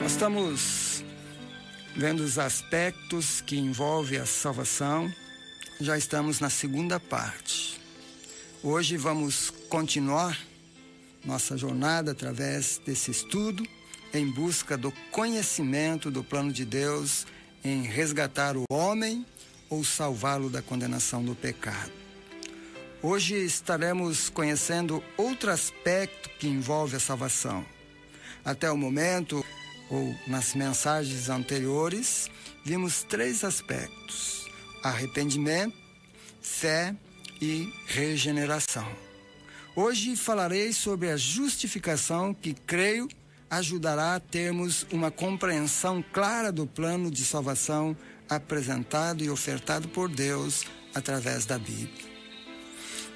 Nós estamos vendo os aspectos que envolvem a salvação. Já estamos na segunda parte. Hoje vamos continuar nossa jornada através desse estudo em busca do conhecimento do plano de Deus em resgatar o homem ou salvá-lo da condenação do pecado. Hoje estaremos conhecendo outro aspecto que envolve a salvação. Até o momento, ou nas mensagens anteriores, vimos 3 aspectos: arrependimento, fé e regeneração. Hoje falarei sobre a justificação, que creio ajudará a termos uma compreensão clara do plano de salvação apresentado e ofertado por Deus através da Bíblia.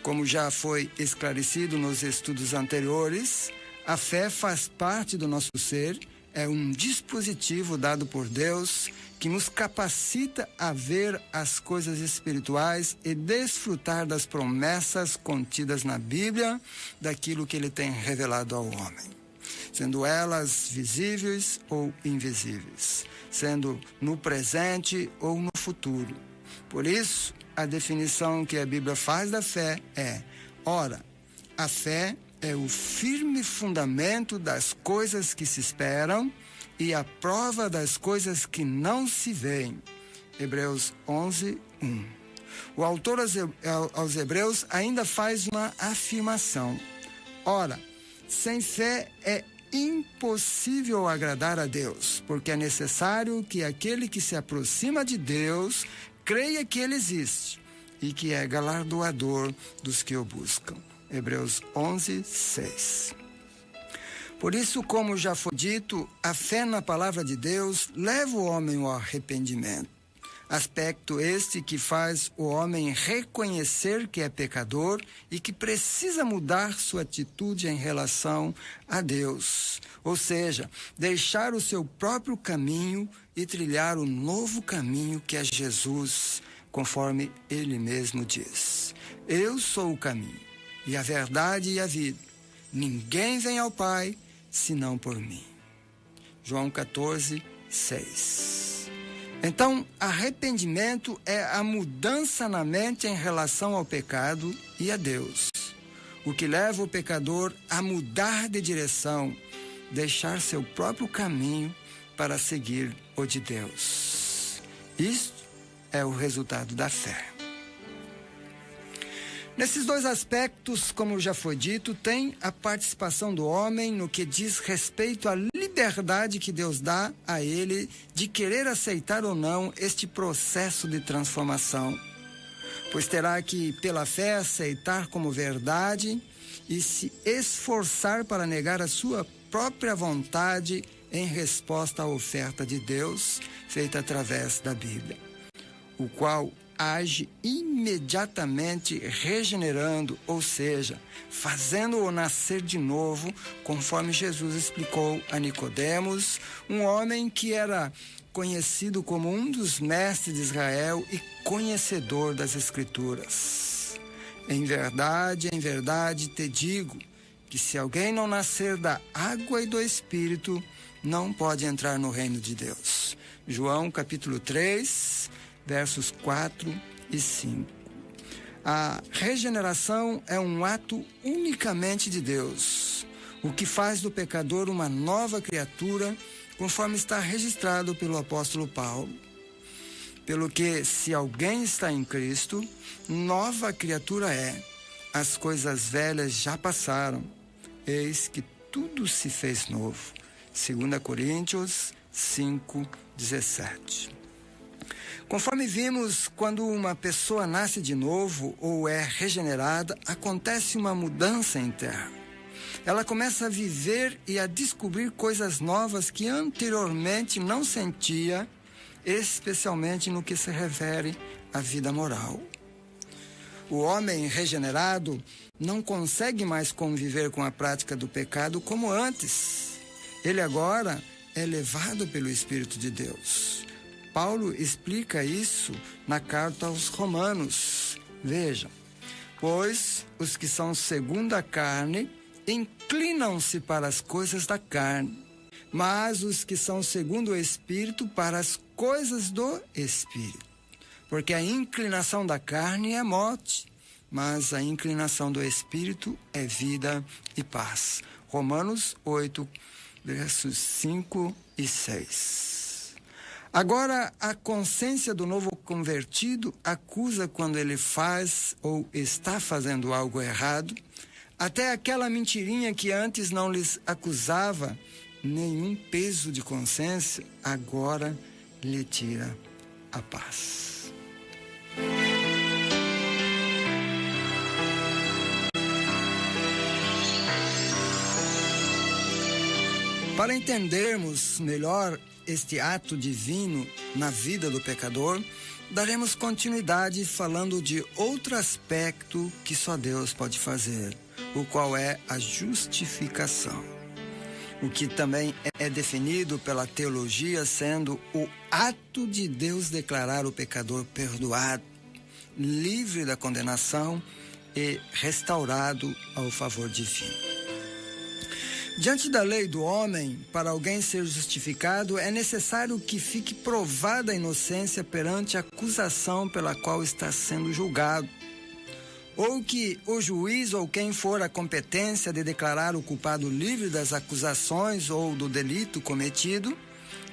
Como já foi esclarecido nos estudos anteriores, a fé faz parte do nosso ser, é um dispositivo dado por Deus que nos capacita a ver as coisas espirituais e desfrutar das promessas contidas na Bíblia, daquilo que Ele tem revelado ao homem, sendo elas visíveis ou invisíveis, sendo no presente ou no futuro. Por isso, a definição que a Bíblia faz da fé é: ora, a fé é o firme fundamento das coisas que se esperam e a prova das coisas que não se veem. Hebreus 11, 1. O autor aos Hebreus ainda faz uma afirmação: ora, sem fé é impossível agradar a Deus, porque é necessário que aquele que se aproxima de Deus creia que Ele existe e que é galardoador dos que o buscam. Hebreus 11, 6. Por isso, como já foi dito, a fé na palavra de Deus leva o homem ao arrependimento. Aspecto este que faz o homem reconhecer que é pecador e que precisa mudar sua atitude em relação a Deus. Ou seja, deixar o seu próprio caminho e trilhar o novo caminho que é Jesus, conforme Ele mesmo diz: eu sou o caminho, e a verdade e a vida. Ninguém vem ao Pai, senão por mim. João 14, 6. Então, arrependimento é a mudança na mente em relação ao pecado e a Deus, o que leva o pecador a mudar de direção, deixar seu próprio caminho para seguir o de Deus. Isto é o resultado da fé. Nesses 2 aspectos, como já foi dito, tem a participação do homem no que diz respeito à liberdade que Deus dá a ele de querer aceitar ou não este processo de transformação, pois terá que, pela fé, aceitar como verdade e se esforçar para negar a sua própria vontade em resposta à oferta de Deus feita através da Bíblia, o qual age imediatamente regenerando, ou seja, fazendo-o nascer de novo, conforme Jesus explicou a Nicodemos, um homem que era conhecido como um dos mestres de Israel e conhecedor das Escrituras. Em verdade te digo que se alguém não nascer da água e do Espírito, não pode entrar no reino de Deus. João capítulo 3, versos 4 e 5. A regeneração é um ato unicamente de Deus, o que faz do pecador uma nova criatura, conforme está registrado pelo apóstolo Paulo. Pelo que, se alguém está em Cristo, nova criatura é. As coisas velhas já passaram, eis que tudo se fez novo. 2 Coríntios 5, 17. Conforme vimos, quando uma pessoa nasce de novo ou é regenerada, acontece uma mudança interna. Ela começa a viver e a descobrir coisas novas que anteriormente não sentia, especialmente no que se refere à vida moral. O homem regenerado não consegue mais conviver com a prática do pecado como antes. Ele agora é levado pelo Espírito de Deus. Paulo explica isso na carta aos Romanos. Vejam: pois os que são segundo a carne inclinam-se para as coisas da carne, mas os que são segundo o Espírito para as coisas do Espírito. Porque a inclinação da carne é morte, mas a inclinação do Espírito é vida e paz. Romanos 8, versos 5 e 6. Agora, a consciência do novo convertido acusa quando ele faz ou está fazendo algo errado, até aquela mentirinha que antes não lhes acusava nenhum peso de consciência, agora lhe tira a paz. Para entendermos melhor este ato divino na vida do pecador, daremos continuidade falando de outro aspecto que só Deus pode fazer, o qual é a justificação. O que também é definido pela teologia sendo o ato de Deus declarar o pecador perdoado, livre da condenação e restaurado ao favor divino. Diante da lei do homem, para alguém ser justificado, é necessário que fique provada a inocência perante a acusação pela qual está sendo julgado, ou que o juiz ou quem for a competência de declarar o culpado livre das acusações ou do delito cometido,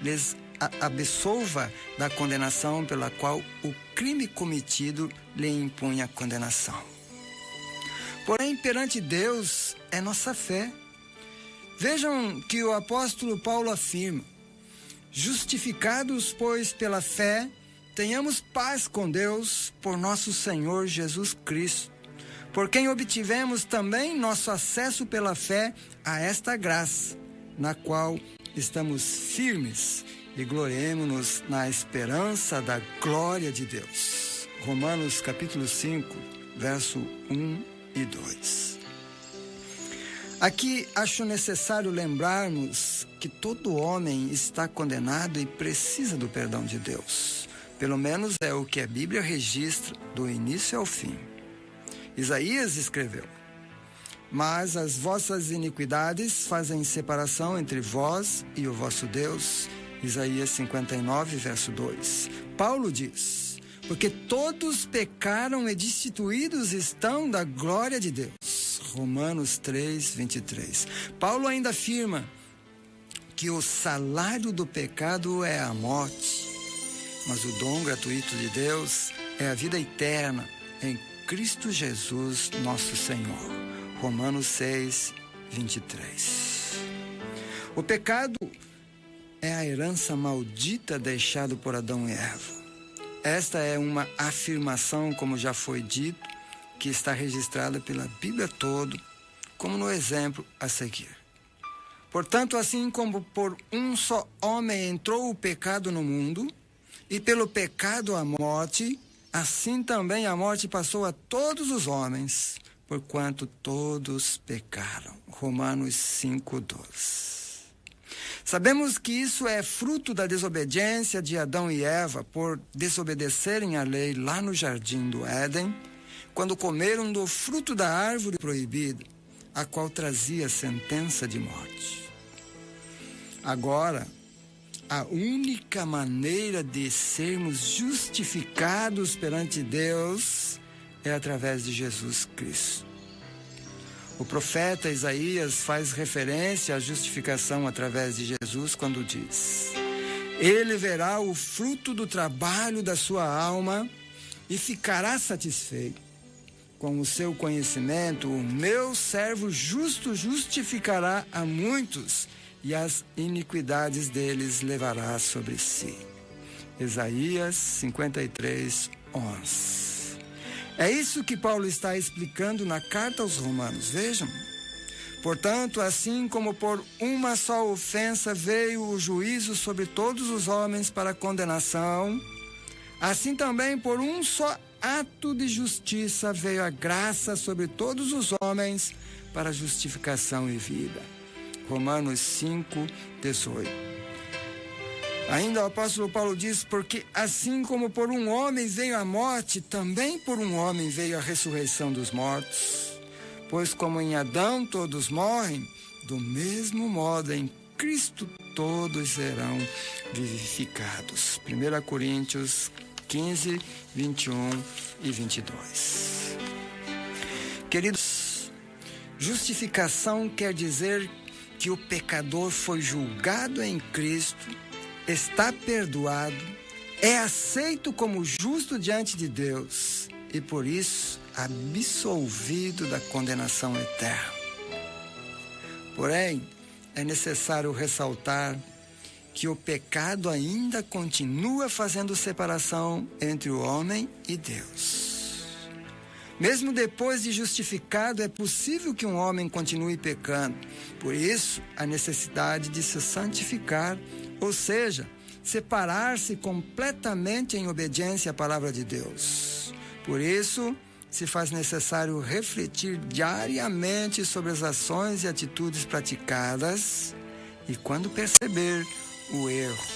lhes absolva da condenação pela qual o crime cometido lhe impunha a condenação. Porém, perante Deus é nossa fé. Vejam que o apóstolo Paulo afirma: justificados, pois, pela fé, tenhamos paz com Deus por nosso Senhor Jesus Cristo, por quem obtivemos também nosso acesso pela fé a esta graça, na qual estamos firmes e gloriemo-nos na esperança da glória de Deus. Romanos capítulo 5, verso 1 e 2. Aqui acho necessário lembrarmos que todo homem está condenado e precisa do perdão de Deus. Pelo menos é o que a Bíblia registra do início ao fim. Isaías escreveu: mas as vossas iniquidades fazem separação entre vós e o vosso Deus. Isaías 59, verso 2. Paulo diz: porque todos pecaram e destituídos estão da glória de Deus. Romanos 3, 23. Paulo ainda afirma que o salário do pecado é a morte, mas o dom gratuito de Deus é a vida eterna em Cristo Jesus, nosso Senhor. Romanos 6, 23. O pecado é a herança maldita deixada por Adão e Eva. Esta é uma afirmação, como já foi dito, que está registrada pela Bíblia toda, como no exemplo a seguir. Portanto, assim como por um só homem entrou o pecado no mundo, e pelo pecado a morte, assim também a morte passou a todos os homens, porquanto todos pecaram. Romanos 5:12. Sabemos que isso é fruto da desobediência de Adão e Eva por desobedecerem a lei lá no jardim do Éden, quando comeram do fruto da árvore proibida, a qual trazia sentença de morte. Agora, a única maneira de sermos justificados perante Deus é através de Jesus Cristo. O profeta Isaías faz referência à justificação através de Jesus quando diz: ele verá o fruto do trabalho da sua alma e ficará satisfeito. Com o seu conhecimento, o meu servo justo justificará a muitos e as iniquidades deles levará sobre si. Isaías 53, 11. É isso que Paulo está explicando na carta aos Romanos. Vejam. Portanto, assim como por uma só ofensa veio o juízo sobre todos os homens para condenação, assim também por um só ato de justiça veio a graça sobre todos os homens para justificação e vida. Romanos 5, 18. Ainda o apóstolo Paulo diz: porque assim como por um homem veio a morte, também por um homem veio a ressurreição dos mortos. Pois como em Adão todos morrem, do mesmo modo em Cristo todos serão vivificados. 1 Coríntios 15, 21 e 22. Queridos, justificação quer dizer que o pecador foi julgado em Cristo, está perdoado, é aceito como justo diante de Deus e, por isso, absolvido da condenação eterna. Porém, é necessário ressaltar que o pecado ainda continua fazendo separação entre o homem e Deus. Mesmo depois de justificado, é possível que um homem continue pecando. Por isso, a necessidade de se santificar, ou seja, separar-se completamente em obediência à palavra de Deus. Por isso, se faz necessário refletir diariamente sobre as ações e atitudes praticadas e, quando perceber o erro,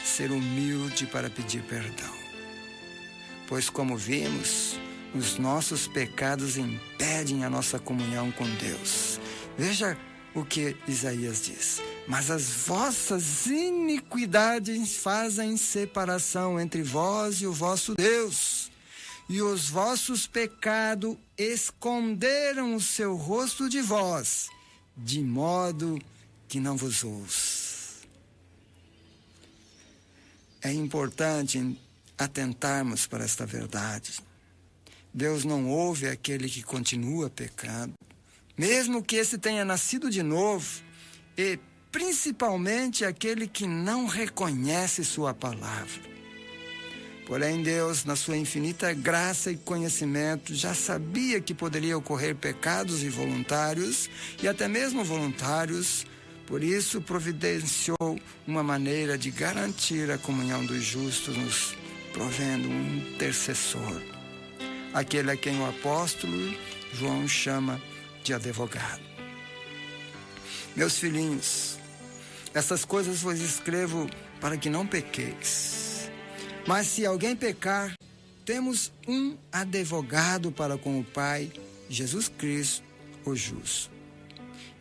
ser humilde para pedir perdão. Pois, como vimos, os nossos pecados impedem a nossa comunhão com Deus. Veja o que Isaías diz: mas as vossas iniquidades fazem separação entre vós e o vosso Deus, e os vossos pecados esconderam o seu rosto de vós, de modo que não vos ouço. É importante atentarmos para esta verdade. Deus não ouve aquele que continua pecando, mesmo que esse tenha nascido de novo, e principalmente aquele que não reconhece sua palavra. Porém, Deus, na sua infinita graça e conhecimento, já sabia que poderia ocorrer pecados involuntários e até mesmo voluntários. Por isso, providenciou uma maneira de garantir a comunhão dos justos, nos provendo um intercessor, aquele a quem o apóstolo João chama de advogado. Meus filhinhos, essas coisas vos escrevo para que não pequeis. Mas se alguém pecar, temos um advogado para com o Pai, Jesus Cristo, o justo.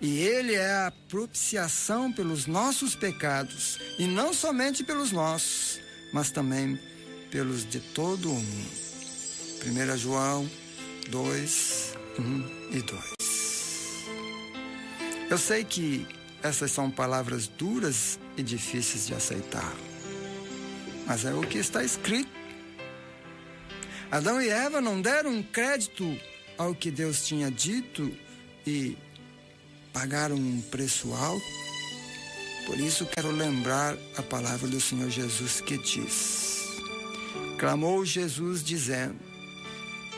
E ele é a propiciação pelos nossos pecados, e não somente pelos nossos, mas também pelos de todo o mundo. 1 João 2, 1 e 2. Eu sei que essas são palavras duras e difíceis de aceitar, mas é o que está escrito. Adão e Eva não deram crédito ao que Deus tinha dito e pagaram um preço alto. Por isso quero lembrar a palavra do Senhor Jesus que diz: clamou Jesus dizendo: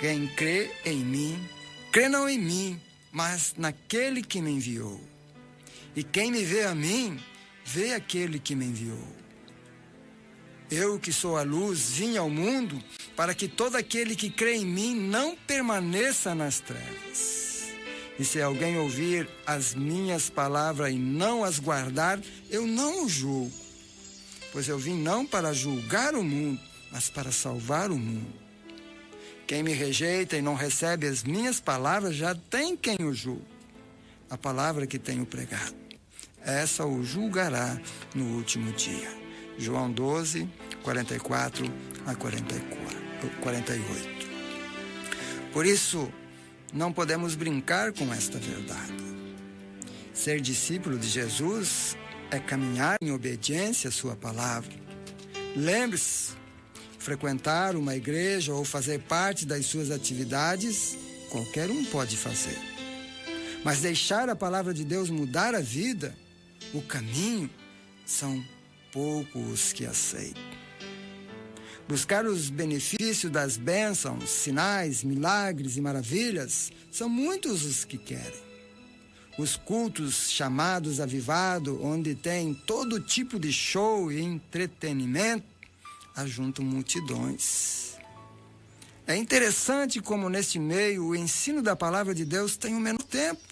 quem crê em mim, crê não em mim, mas naquele que me enviou. E quem me vê a mim, vê aquele que me enviou. Eu, que sou a luz, vim ao mundo para que todo aquele que crê em mim não permaneça nas trevas. E se alguém ouvir as minhas palavras e não as guardar, eu não o julgo. Pois eu vim não para julgar o mundo, mas para salvar o mundo. Quem me rejeita e não recebe as minhas palavras já tem quem o julgue. A palavra que tenho pregado, essa o julgará no último dia. João 12, 44 a 48. Por isso, não podemos brincar com esta verdade. Ser discípulo de Jesus é caminhar em obediência à sua palavra. Lembre-se, frequentar uma igreja ou fazer parte das suas atividades, qualquer um pode fazer. Mas deixar a palavra de Deus mudar a vida, o caminho, são poucos os que aceitam. Buscar os benefícios das bênçãos, sinais, milagres e maravilhas, são muitos os que querem. Os cultos chamados avivado, onde tem todo tipo de show e entretenimento, ajuntam multidões. É interessante como neste meio o ensino da palavra de Deus tem o menos tempo.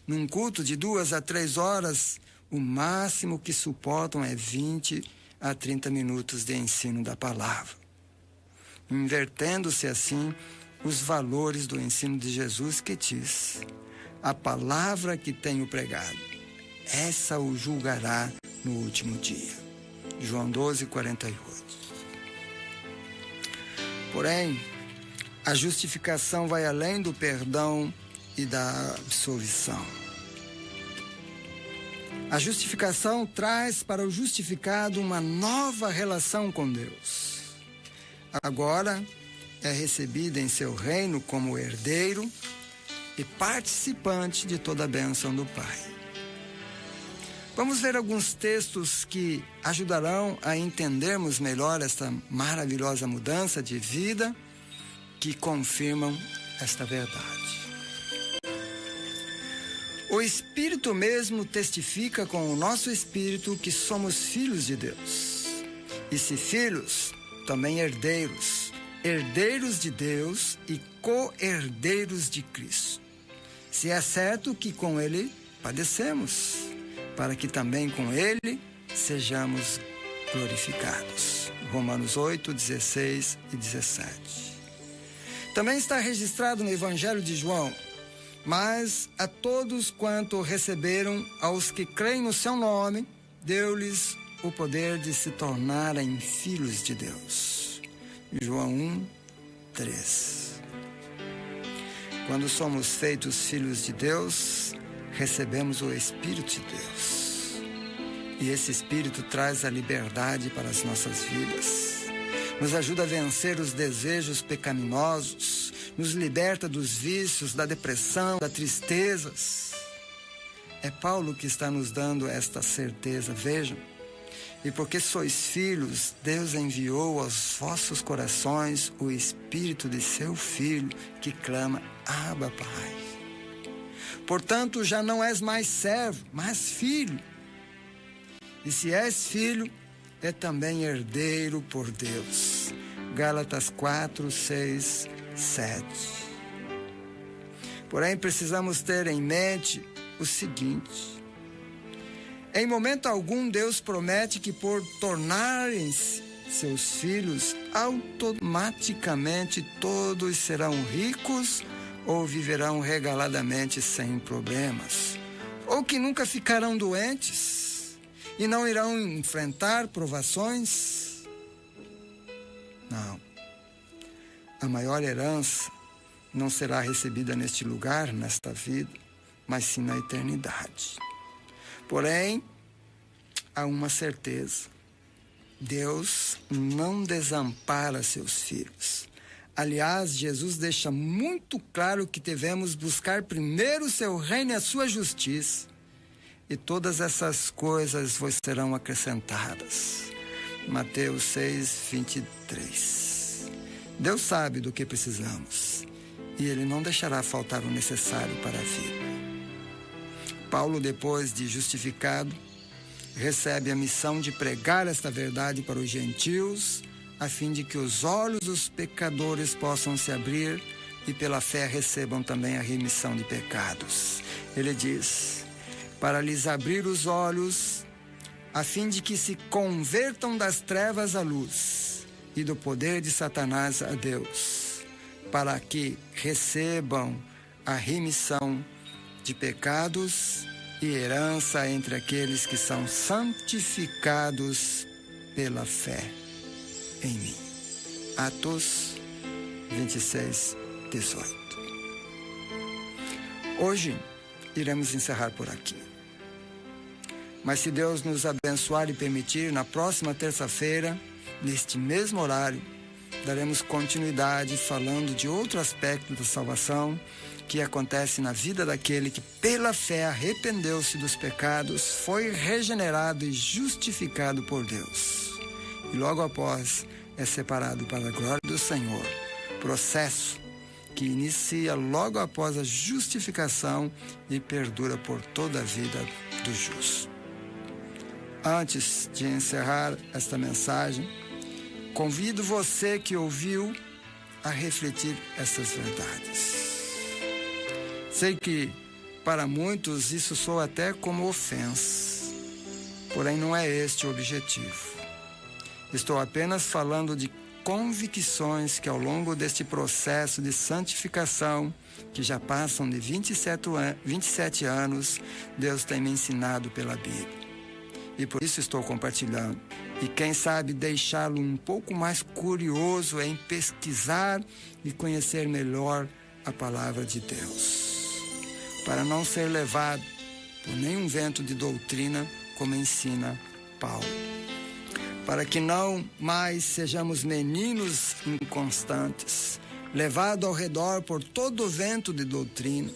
Num culto de 2 a 3 horas, o máximo que suportam é 20 a 30 minutos de ensino da palavra, invertendo-se assim os valores do ensino de Jesus que diz: a palavra que tenho pregado, essa o julgará no último dia. João 12, 48. Porém, a justificação vai além do perdão e da absolvição. A justificação traz para o justificado uma nova relação com Deus. Agora é recebida em seu reino como herdeiro e participante de toda a bênção do Pai. Vamos ver alguns textos que ajudarão a entendermos melhor esta maravilhosa mudança de vida que confirmam esta verdade. O Espírito mesmo testifica com o nosso espírito que somos filhos de Deus. E se filhos, também herdeiros, herdeiros de Deus e co-herdeiros de Cristo. Se é certo que com Ele padecemos, para que também com Ele sejamos glorificados. Romanos 8, 16 e 17. Também está registrado no Evangelho de João: mas a todos quanto receberam, aos que creem no seu nome, deu-lhes o poder de se tornarem filhos de Deus. João 1, 3. Quando somos feitos filhos de Deus, recebemos o Espírito de Deus. E esse Espírito traz a liberdade para as nossas vidas. Nos ajuda a vencer os desejos pecaminosos, nos liberta dos vícios, da depressão, das tristezas. É Paulo que está nos dando esta certeza. Vejam, e porque sois filhos, Deus enviou aos vossos corações o Espírito de seu Filho, que clama: Abba, Pai. Portanto, já não és mais servo, mas filho. E se és filho, é também herdeiro por Deus. Gálatas 4, 6, 7. Porém, precisamos ter em mente o seguinte: em momento algum Deus promete que por tornarem-se seus filhos, automaticamente todos serão ricos ou viverão regaladamente sem problemas, ou que nunca ficarão doentes e não irão enfrentar provações. Não. A maior herança não será recebida neste lugar, nesta vida, mas sim na eternidade. Porém, há uma certeza: Deus não desampara seus filhos. Aliás, Jesus deixa muito claro que devemos buscar primeiro o seu reino e a sua justiça, e todas essas coisas vos serão acrescentadas. Mateus 6, 23. Deus sabe do que precisamos, e Ele não deixará faltar o necessário para a vida. Paulo, depois de justificado, recebe a missão de pregar esta verdade para os gentios, a fim de que os olhos dos pecadores possam se abrir e pela fé recebam também a remissão de pecados. Ele diz: para lhes abrir os olhos, a fim de que se convertam das trevas à luz e do poder de Satanás a Deus, para que recebam a remissão de pecados e herança entre aqueles que são santificados pela fé em mim. Atos 26, 18. Hoje iremos encerrar por aqui. Mas se Deus nos abençoar e permitir, na próxima terça-feira, neste mesmo horário, daremos continuidade falando de outro aspecto da salvação que acontece na vida daquele que pela fé arrependeu-se dos pecados, foi regenerado e justificado por Deus. E logo após é separado para a glória do Senhor. Processo que inicia logo após a justificação e perdura por toda a vida do justo. Antes de encerrar esta mensagem, convido você que ouviu a refletir essas verdades. Sei que para muitos isso soa até como ofensa, porém não é este o objetivo. Estou apenas falando de convicções que ao longo deste processo de santificação, que já passam de 27 anos, Deus tem me ensinado pela Bíblia. e por isso estou compartilhando. E quem sabe deixá-lo um pouco mais curioso em pesquisar e conhecer melhor a palavra de Deus, para não ser levado por nenhum vento de doutrina, como ensina Paulo. Para que não mais sejamos meninos inconstantes, levados ao redor por todo o vento de doutrina,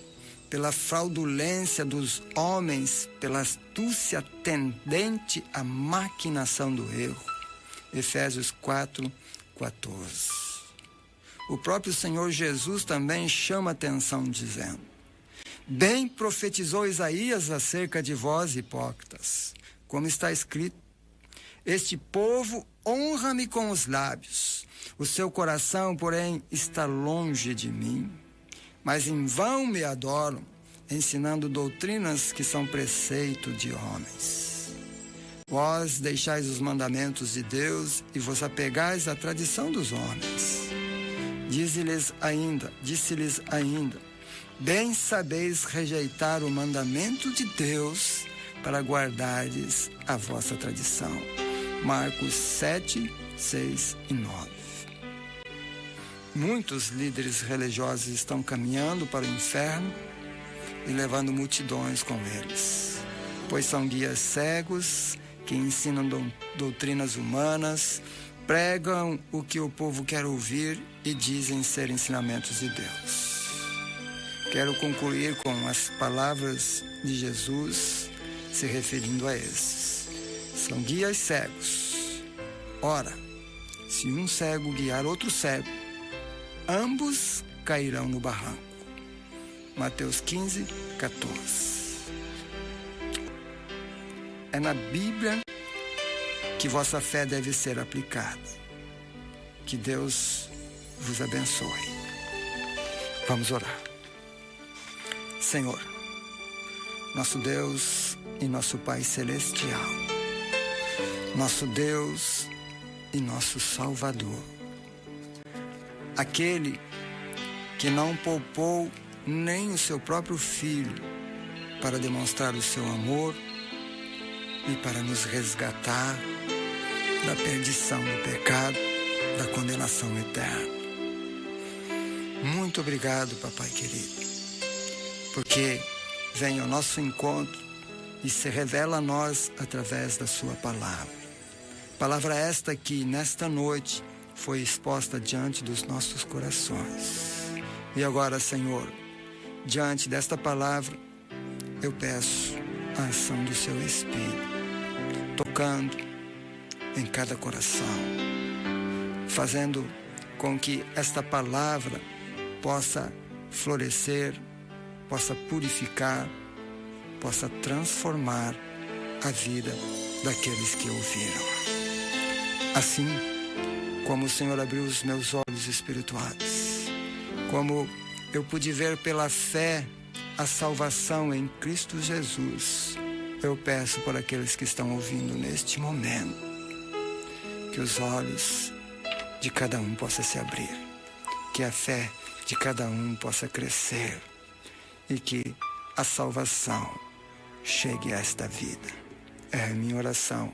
pela fraudulência dos homens, pela astúcia tendente à maquinação do erro. Efésios 4:14. O próprio Senhor Jesus também chama atenção dizendo: bem profetizou Isaías acerca de vós, hipócritas, como está escrito: este povo honra-me com os lábios, o seu coração, porém, está longe de mim. Mas em vão me adoram, ensinando doutrinas que são preceito de homens. Vós deixais os mandamentos de Deus e vos apegais à tradição dos homens. Disse-lhes ainda, bem sabeis rejeitar o mandamento de Deus para guardardes a vossa tradição. Marcos 7, 6 e 9. Muitos líderes religiosos estão caminhando para o inferno e levando multidões com eles, pois são guias cegos que ensinam doutrinas humanas, pregam o que o povo quer ouvir e dizem ser ensinamentos de Deus. Quero concluir com as palavras de Jesus se referindo a esses. São guias cegos. Ora, se um cego guiar outro cego, ambos cairão no barranco. Mateus 15, 14. É na Bíblia que vossa fé deve ser aplicada. Que Deus vos abençoe. Vamos orar. Senhor, nosso Deus e nosso Pai Celestial, nosso Deus e nosso Salvador, aquele que não poupou nem o seu próprio Filho para demonstrar o seu amor e para nos resgatar da perdição do pecado, da condenação eterna. Muito obrigado, Papai querido, porque vem ao nosso encontro e se revela a nós através da sua palavra. Palavra esta que nesta noite foi exposta diante dos nossos corações. E agora, Senhor, diante desta palavra, eu peço a ação do seu Espírito, tocando em cada coração, fazendo com que esta palavra possa florescer, possa purificar, possa transformar a vida daqueles que ouviram. Assim como o Senhor abriu os meus olhos espirituais, como eu pude ver pela fé a salvação em Cristo Jesus, eu peço por aqueles que estão ouvindo neste momento, que os olhos de cada um possam se abrir, que a fé de cada um possa crescer e que a salvação chegue a esta vida. É a minha oração,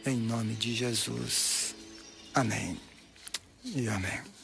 em nome de Jesus. Amém e amém.